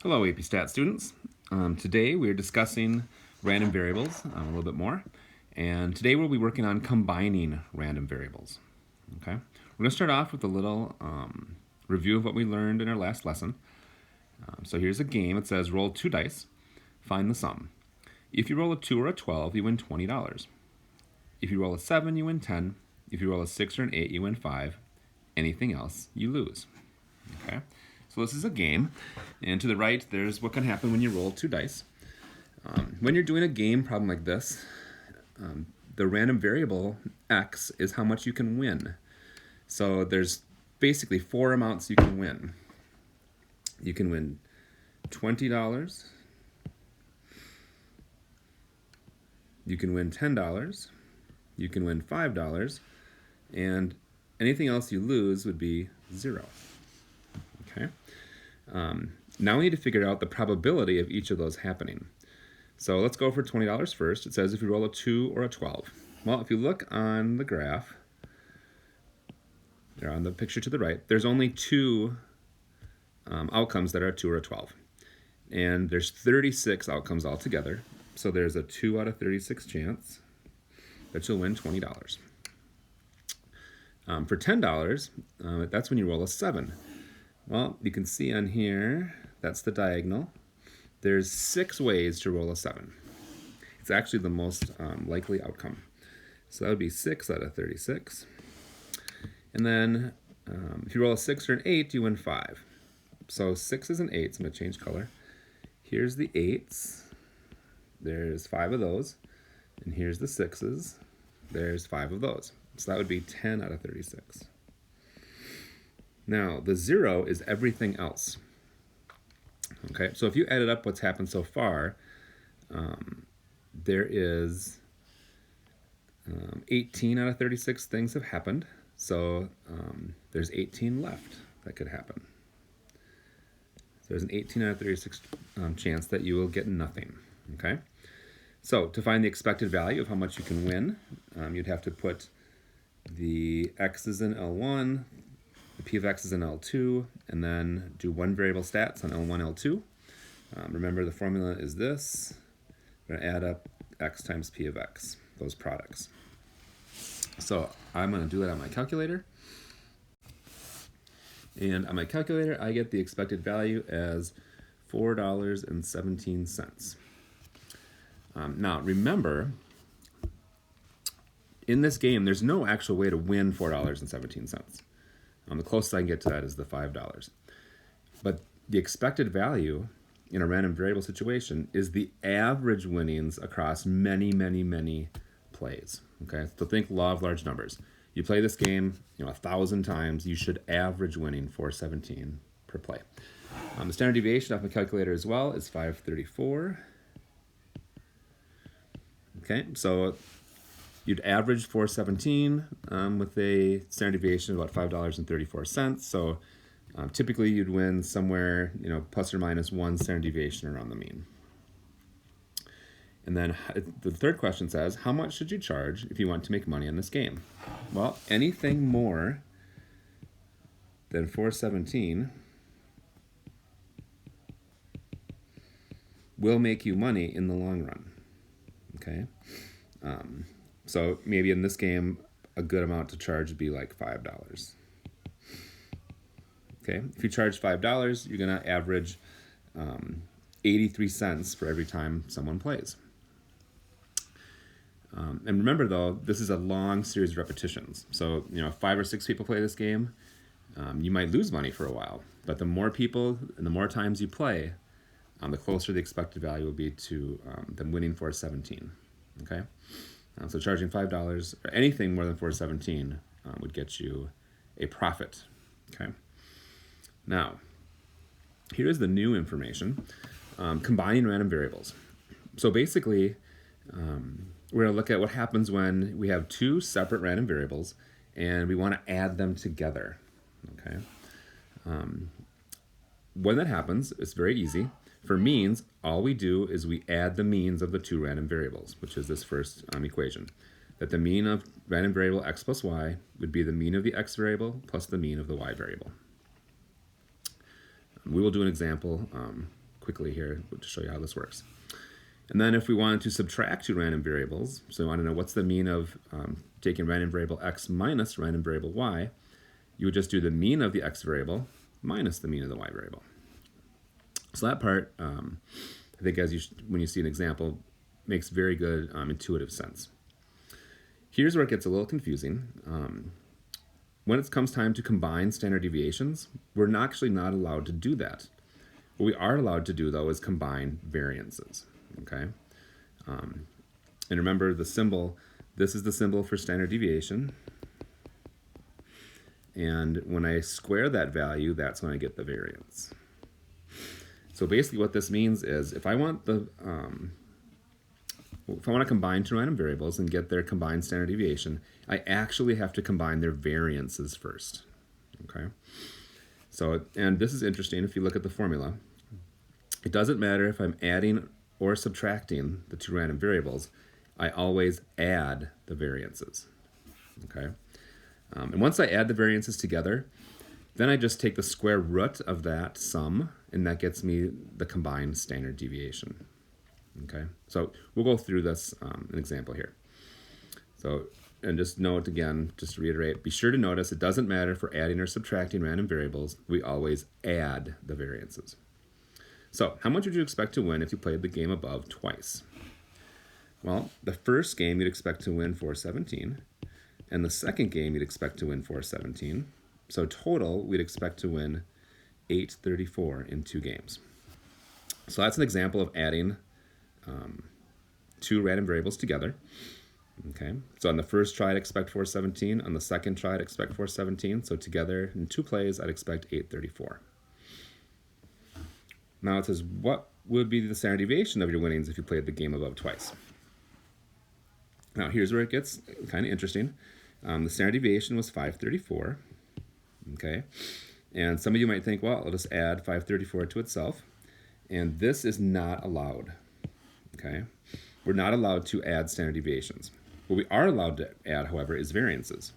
Hello, AP Stat students. Today we are discussing random variables a little bit more, and today we'll be working on combining random variables. Okay, we're going to start off with a little review of what we learned in our last lesson. So here's a game. It says roll 2 dice, find the sum. If you roll a 2 or a 12, you win $20. If you roll a 7, you win 10. If you roll a 6 or an 8, you win 5. Anything else, you lose. Okay. So this is a game, and to the right, there's what can happen when you roll 2 dice. When you're doing a game problem like this, the random variable x is how much you can win. So there's basically 4 amounts you can win. You can win $20, you can win $10, you can win $5, and anything else you lose would be 0. Okay. Now we need to figure out the probability of each of those happening. So let's go for $20 first. It says if you roll a 2 or a 12. Well, if you look on the graph, there on the picture to the right, there's only 2 outcomes that are a 2 or a 12. And there's 36 outcomes altogether. So there's a 2 out of 36 chance that you'll win $20. For $10, that's when you roll a 7. Well, you can see on here, that's the diagonal. There's 6 ways to roll a 7. It's actually the most likely outcome. So that would be 6 out of 36. And then if you roll a 6 or an 8, you win 5. So 6s and 8s, I'm going to change color. Here's the 8s. There's 5 of those. And here's the 6s. There's 5 of those. So that would be 10 out of 36. Now, the 0 is everything else. Okay, so if you added up what's happened so far, there is 18 out of 36 things have happened. So there's 18 left that could happen. So there's an 18 out of 36 chance that you will get nothing. Okay, so to find the expected value of how much you can win, you'd have to put the x's in L1, the p of x is in L2, and then do one variable stats on L1, L2. Remember the formula is this. We're going to add up x times p of x, those products. So I'm going to do that on my calculator. And on my calculator, I get the expected value as $4.17. Now remember, in this game, there's no actual way to win $4.17. The closest I can get to that is the $5. But the expected value in a random variable situation is the average winnings across many, many, many plays. Okay, so think law of large numbers. You play this game, 1,000 times, you should average winning $4.17 per play. The standard deviation off my calculator as well is 534. Okay, so you'd average $4.17 with a standard deviation of about $5.34. So typically you'd win somewhere, plus or minus 1 standard deviation around the mean. And then the third question says, how much should you charge if you want to make money on this game? Well, anything more than $4.17 will make you money in the long run. Okay. So maybe in this game, a good amount to charge would be like $5. Okay, if you charge $5, you're going to average 83 cents for every time someone plays. And remember, though, this is a long series of repetitions. So, if 5 or 6 people play this game, you might lose money for a while. But the more people and the more times you play, the closer the expected value will be to them winning $4.17. Okay? So charging $5 or anything more than $4.17 would get you a profit. Okay. Now, here's the new information: combining random variables. So basically, we're going to look at what happens when we have 2 separate random variables and we want to add them together. Okay. When that happens, it's very easy. For means, all we do is we add the means of the 2 random variables, which is this first equation. That the mean of random variable x plus y would be the mean of the x variable plus the mean of the y variable. We will do an example quickly here to show you how this works. And then if we wanted to subtract two random variables, so we want to know what's the mean of taking random variable x minus random variable y, you would just do the mean of the x variable minus the mean of the y variable. So that part, I think when you see an example, makes very good intuitive sense. Here's where it gets a little confusing. When it comes time to combine standard deviations, we're actually not allowed to do that. What we are allowed to do, though, is combine variances. Okay, and remember the symbol. This is the symbol for standard deviation, and when I square that value, that's when I get the variance. So basically, what this means is if I want to combine two random variables and get their combined standard deviation, I actually have to combine their variances first. Okay, so and this is interesting. If you look at the formula, it doesn't matter if I'm adding or subtracting the two random variables, I always add the variances, okay? And once I add the variances together, then I just take the square root of that sum, and that gets me the combined standard deviation, okay? So we'll go through this, an example here. So, and just note again, just to reiterate, be sure to notice it doesn't matter if we're adding or subtracting random variables, we always add the variances. So, how much would you expect to win if you played the game above twice? Well, the first game you'd expect to win 417, and the second game you'd expect to win 417. So total, we'd expect to win 834 in 2 games. So that's an example of adding two random variables together. Okay, so on the first try, I'd expect 417. On the second try, I'd expect 417. So together, in 2 plays, I'd expect 834. Now it says, what would be the standard deviation of your winnings if you played the game above twice? Now here's where it gets kind of interesting. The standard deviation was 534, okay? And some of you might think, well, I'll just add 534 to itself. And this is not allowed, okay? We're not allowed to add standard deviations. What we are allowed to add, however, is variances.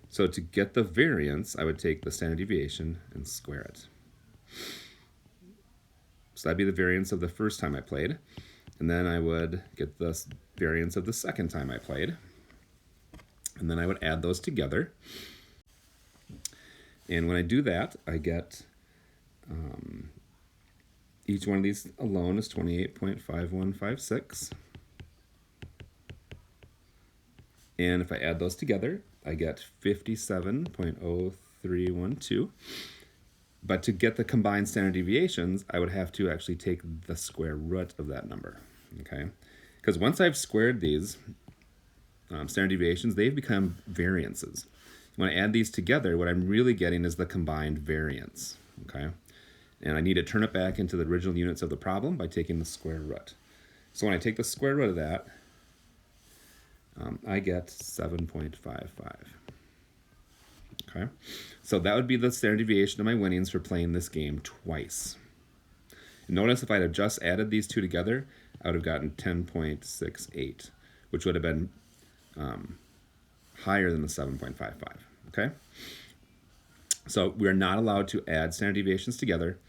So to get the variance, I would take the standard deviation and square it. So that'd be the variance of the first time I played. And then I would get the variance of the second time I played. And then I would add those together. And when I do that, I get each one of these alone is 28.5156. And if I add those together, I get 57.0312. But to get the combined standard deviations, I would have to actually take the square root of that number, okay? Because once I've squared these standard deviations, they've become variances. When I add these together, what I'm really getting is the combined variance, okay? And I need to turn it back into the original units of the problem by taking the square root. So when I take the square root of that, I get 7.55. Okay, so that would be the standard deviation of my winnings for playing this game twice. And notice if I'd have just added these two together, I would have gotten 10.68, which would have been higher than the 7.55. Okay, so we're not allowed to add standard deviations together.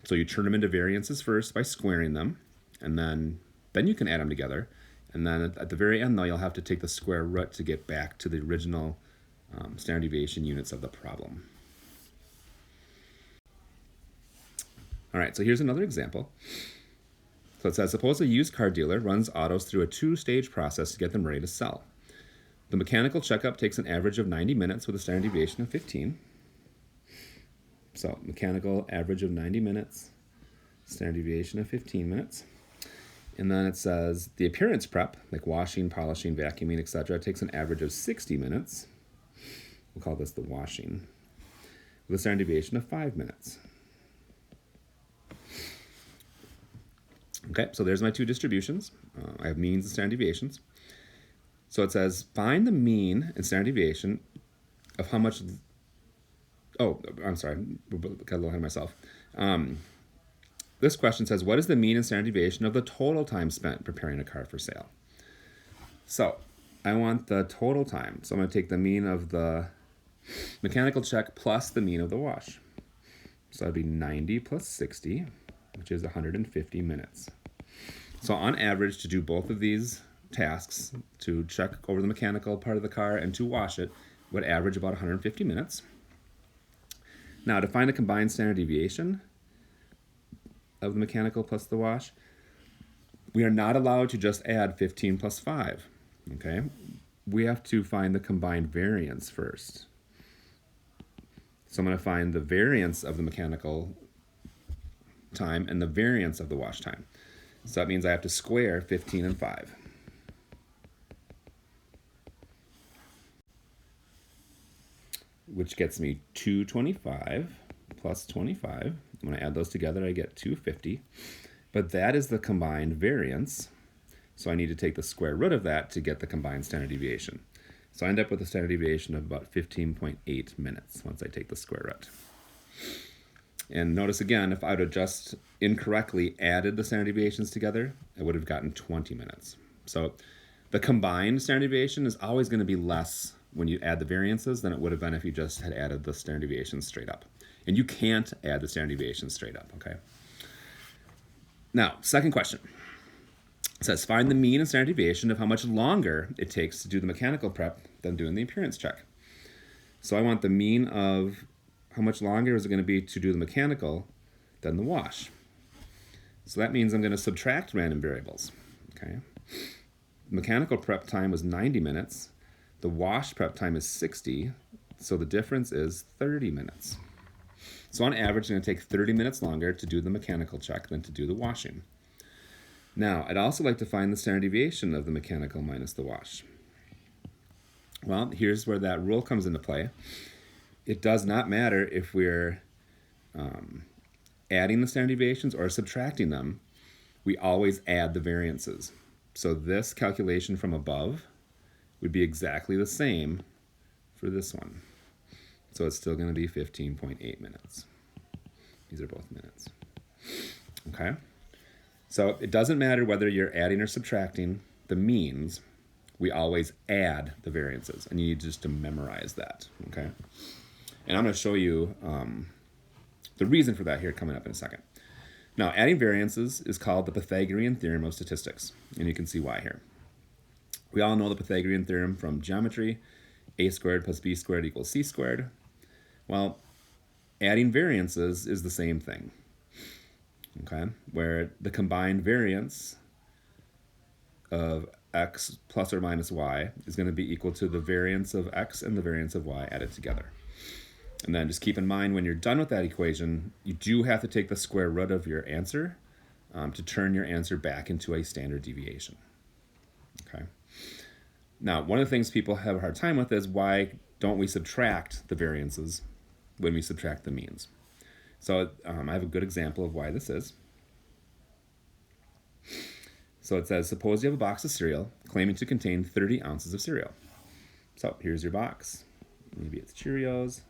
So you turn them into variances first by squaring them, and then you can add them together. And then at the very end, though, you'll have to take the square root to get back to the original standard deviation units of the problem. All right, so here's another example. So it says, suppose a used car dealer runs autos through a 2-stage process to get them ready to sell. The mechanical checkup takes an average of 90 minutes with a standard deviation of 15. So mechanical average of 90 minutes, standard deviation of 15 minutes. And then it says the appearance prep, like washing, polishing, vacuuming, etc., takes an average of 60 minutes. We'll call this the washing, with a standard deviation of 5 minutes. Okay, so there's my two distributions. I have means and standard deviations. So it says find the mean and standard deviation of how much. Oh, I'm sorry, got a little ahead of myself. This question says, what is the mean and standard deviation of the total time spent preparing a car for sale? So I want the total time. So I'm going to take the mean of the mechanical check plus the mean of the wash. So that'd be 90 plus 60. which is 150 minutes. So on average, to do both of these tasks, to check over the mechanical part of the car and to wash it, would average about 150 minutes. Now, to find the combined standard deviation of the mechanical plus the wash, we are not allowed to just add 15 plus 5, okay? We have to find the combined variance first. So I'm going to find the variance of the mechanical time and the variance of the wash time. So that means I have to square 15 and 5. Which gets me 225 plus 25. When I add those together, I get 250. But that is the combined variance. So I need to take the square root of that to get the combined standard deviation. So I end up with a standard deviation of about 15.8 minutes once I take the square root. And notice again, if I would have just incorrectly added the standard deviations together, I would have gotten 20 minutes. So the combined standard deviation is always going to be less when you add the variances than it would have been if you just had added the standard deviations straight up. And you can't add the standard deviations straight up, okay? Now, second question. It says, find the mean and standard deviation of how much longer it takes to do the mechanical prep than doing the appearance check. So I want the mean of how much longer is it going to be to do the mechanical than the wash. So that means I'm going to subtract random variables, okay? Mechanical prep time was 90 minutes. The wash prep time is 60, so the difference is 30 minutes. So on average, it's going to take 30 minutes longer to do the mechanical check than to do the washing. Now, I'd also like to find the standard deviation of the mechanical minus the wash. Well, here's where that rule comes into play. It does not matter if we're adding the standard deviations or subtracting them. We always add the variances. So this calculation from above would be exactly the same for this one. So it's still going to be 15.8 minutes. These are both minutes. Okay? So it doesn't matter whether you're adding or subtracting the means. We always add the variances, and you need just to memorize that. Okay? And I'm going to show you the reason for that here coming up in a second. Now, adding variances is called the Pythagorean theorem of statistics, and you can see why here. We all know the Pythagorean theorem from geometry, a squared plus b squared equals c squared. Well, adding variances is the same thing, okay? Where the combined variance of x plus or minus y is going to be equal to the variance of x and the variance of y added together. And then just keep in mind when you're done with that equation, you do have to take the square root of your answer to turn your answer back into a standard deviation, okay? Now, one of the things people have a hard time with is why don't we subtract the variances when we subtract the means? So I have a good example of why this is. So it says, suppose you have a box of cereal claiming to contain 30 ounces of cereal. So here's your box. Maybe it's Cheerios,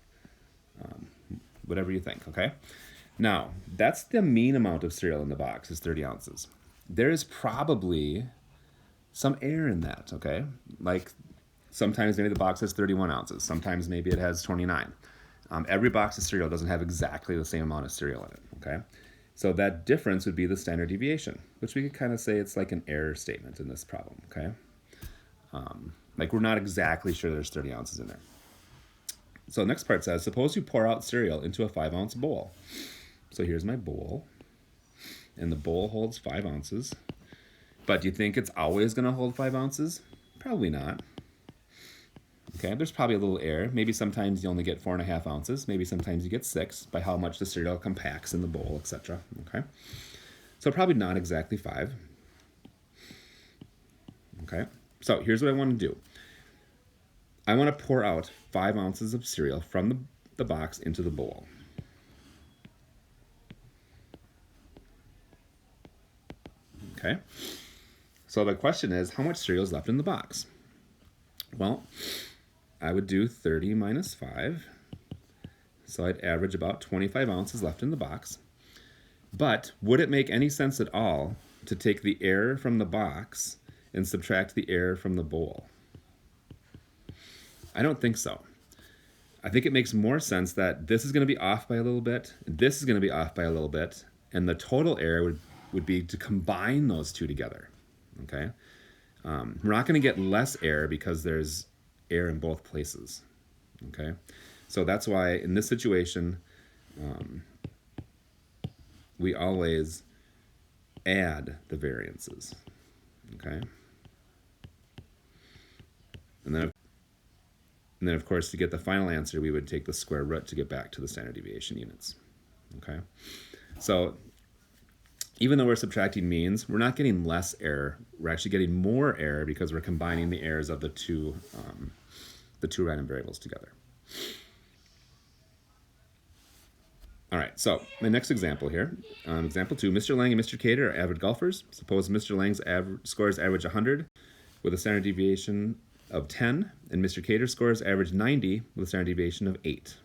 whatever you think, okay? Now, that's the mean amount of cereal in the box is 30 ounces. There is probably some error in that, okay? Like sometimes maybe the box has 31 ounces. Sometimes maybe it has 29. Every box of cereal doesn't have exactly the same amount of cereal in it, okay? So that difference would be the standard deviation, which we could kind of say it's like an error statement in this problem, okay? Like we're not exactly sure there's 30 ounces in there. So the next part says, suppose you pour out cereal into a 5-ounce bowl. So here's my bowl, and the bowl holds 5 ounces. But do you think it's always going to hold 5 ounces? Probably not. Okay, there's probably a little error. Maybe sometimes you only get 4.5 ounces. Maybe sometimes you get 6 by how much the cereal compacts in the bowl, etc. Okay, so probably not exactly 5. Okay, so here's what I want to do. I want to pour out 5 ounces of cereal from the box into the bowl. Okay, so the question is, how much cereal is left in the box? Well, I would do 30 minus 5. So I'd average about 25 ounces left in the box. But would it make any sense at all to take the error from the box and subtract the error from the bowl? I don't think so. I think it makes more sense that this is going to be off by a little bit, this is going to be off by a little bit, And the total error would be to combine those two together, okay? We're not going to get less error because there's error in both places, okay? So that's why in this situation, we always add the variances, okay? And then of course, to get the final answer, we would take the square root to get back to the standard deviation units, okay? So even though we're subtracting means, we're not getting less error. We're actually getting more error because we're combining the errors of the two random variables together. All right, so my next example here, example 2, Mr. Lang and Mr. Cater are avid golfers. Suppose Mr. Lang's scores average 100 with a standard deviation of 10, and Mr. Cater's scores average 90 with a standard deviation of 8.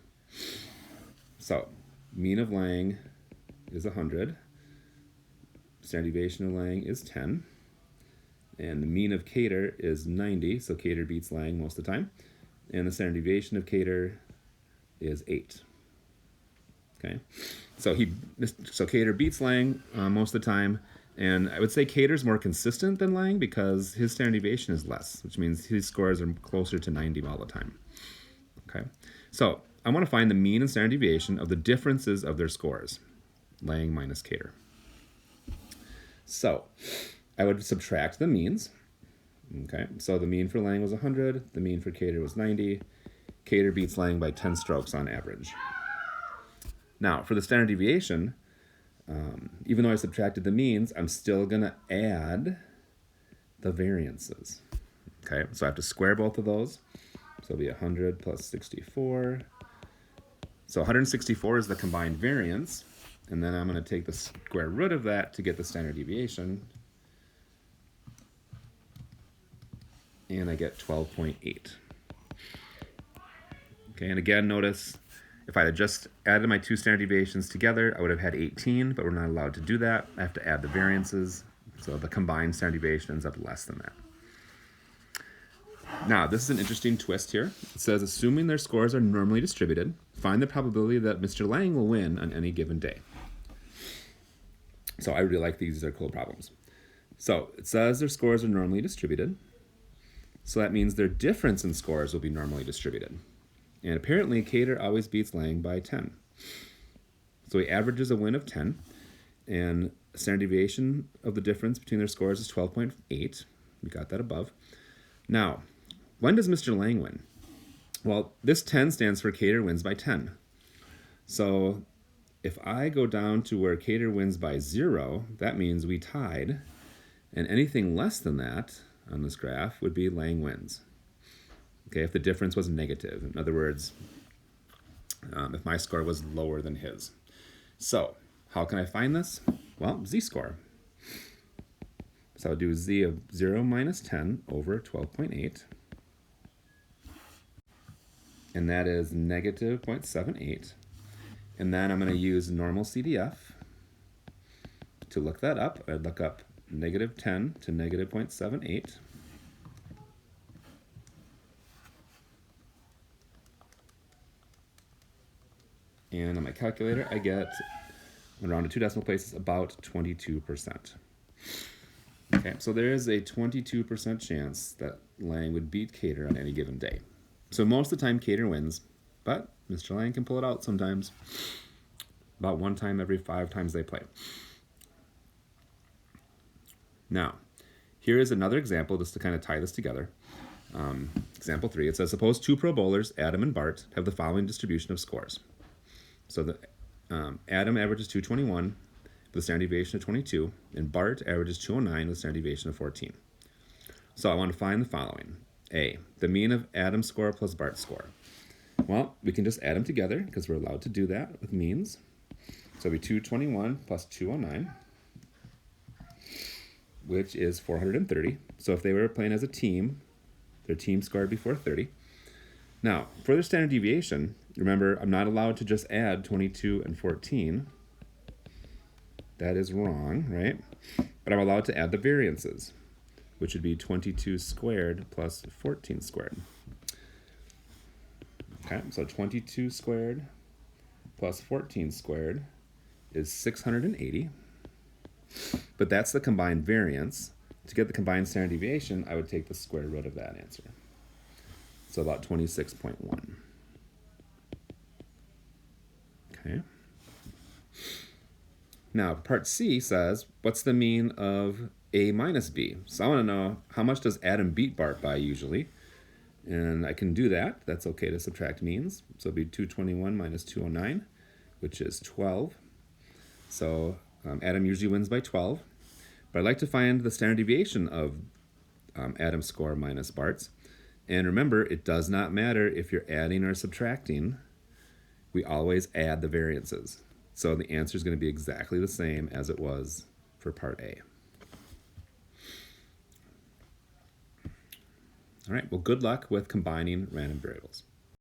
So mean of Lang is 100. Standard deviation of Lang is 10. And the mean of Cater is 90, so Cater beats Lang most of the time. And the standard deviation of Cater is 8. Okay, so Cater beats Lang most of the time, and I would say Cater's more consistent than Lang because his standard deviation is less, which means his scores are closer to 90 all the time. Okay, so I want to find the mean and standard deviation of the differences of their scores, Lang minus Cater. So I would subtract the means. Okay, so the mean for Lang was 100, the mean for Cater was 90. Cater beats Lang by 10 strokes on average. Now, for the standard deviation, even though I subtracted the means, I'm still going to add the variances. Okay, so I have to square both of those. So it'll be 100 plus 64. So 164 is the combined variance, and then I'm going to take the square root of that to get the standard deviation. And I get 12.8. Okay, and again, notice if I had just added my two standard deviations together, I would have had 18, but we're not allowed to do that. I have to add the variances, so the combined standard deviation ends up less than that. Now, this is an interesting twist here. It says, assuming their scores are normally distributed, find the probability that Mr. Lang will win on any given day. So I really like these are cool problems. So it says their scores are normally distributed. So that means their difference in scores will be normally distributed. And apparently, Cater always beats Lang by 10. So he averages a win of 10, and the standard deviation of the difference between their scores is 12.8. We got that above. Now, when does Mr. Lang win? Well, this 10 stands for Cater wins by 10. So if I go down to where Cater wins by 0, that means we tied, and anything less than that on this graph would be Lang wins. Okay, if the difference was negative. In other words, if my score was lower than his. So, how can I find this? Well, z-score. So I'll do z of 0 minus 10 over 12.8. And that is negative 0.78. And then I'm going to use normal CDF to look that up. I'd look up negative 10 to negative 0.78. And on my calculator, I get, around to 2 decimal places, about 22%. Okay, so there is a 22% chance that Lang would beat Cater on any given day. So most of the time, Cater wins, but Mr. Lang can pull it out sometimes, about 1 time every 5 times they play. Now, here is another example just to kind of tie this together. Example 3, it says, suppose 2 pro bowlers, Adam and Bart, have the following distribution of scores. So the Adam averages 221 with a standard deviation of 22, and Bart averages 209 with a standard deviation of 14. So I want to find the following. A, the mean of Adam's score plus Bart's score. Well, we can just add them together because we're allowed to do that with means. So it'll be 221 plus 209, which is 430. So if they were playing as a team, their team score would be 430. Now, for their standard deviation, remember, I'm not allowed to just add 22 and 14. That is wrong, right? But I'm allowed to add the variances, which would be 22 squared plus 14 squared. Okay, so 22 squared plus 14 squared is 680, but that's the combined variance. To get the combined standard deviation, I would take the square root of that answer. So about 26.1. Okay. Now, part C says, what's the mean of A minus B? So I want to know, how much does Adam beat Bart by usually? And I can do that. That's okay to subtract means. So it'll be 221 minus 209, which is 12. So Adam usually wins by 12. But I'd like to find the standard deviation of Adam's score minus Bart's. And remember, it does not matter if you're adding or subtracting. We always add the variances. So the answer is going to be exactly the same as it was for part A. All right, well, good luck with combining random variables.